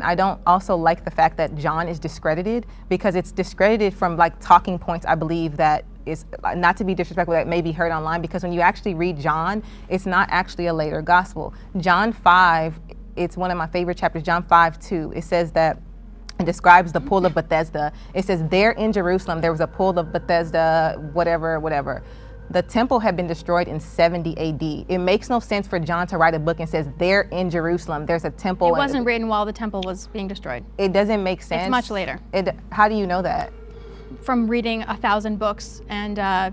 I don't also like the fact that John is discredited, because it's discredited from like talking points, I believe, that is not to be disrespectful, that may be heard online, because when you actually read John, it's not actually a later gospel. John 5, it's one of my favorite chapters, John 5:2. It says that it describes the pool of Bethesda. It says there in Jerusalem there was a pool of Bethesda, whatever. The temple had been destroyed in 70 AD. It makes no sense for John to write a book and says there in Jerusalem there's a temple. It wasn't written while the temple was being destroyed. It doesn't make sense. It's much later. How do you know that? From reading 1,000 books and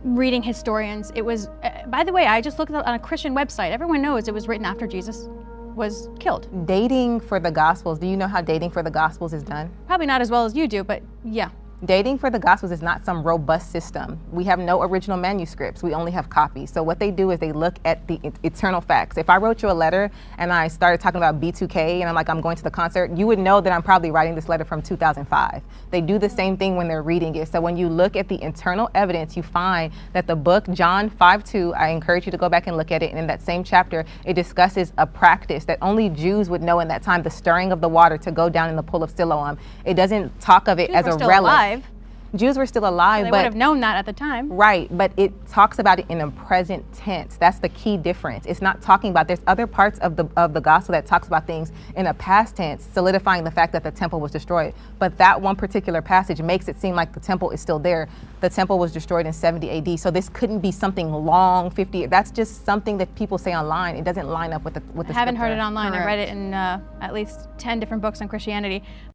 reading historians. It was, by the way, I just looked on a Christian website. Everyone knows it was written after Jesus was killed. Dating for the Gospels, do you know how dating for the Gospels is done? Probably not as well as you do, but yeah. Dating for the Gospels is not some robust system. We have no original manuscripts. We only have copies. So what they do is they look at the eternal facts. If I wrote you a letter and I started talking about B2K and I'm like, I'm going to the concert, you would know that I'm probably writing this letter from 2005. They do the same thing when they're reading it. So when you look at the internal evidence, you find that the book, John 5:2, I encourage you to go back and look at it. And in that same chapter, it discusses a practice that only Jews would know in that time, the stirring of the water to go down in the pool of Siloam. It doesn't talk of it Jews as were a still relic. alive. Jews were still alive, So they but would have known that at the time. right, but it talks about it in a present tense. That's the key difference. It's not talking about, there's other parts of the gospel that talks about things in a past tense, solidifying the fact that the temple was destroyed. But that one particular passage makes it seem like the temple is still there. The temple was destroyed in 70 AD, so this couldn't be something long, 50. That's just something that people say online. It doesn't line up with the I haven't heard scripture. it online. I read it in at least 10 different books on Christianity.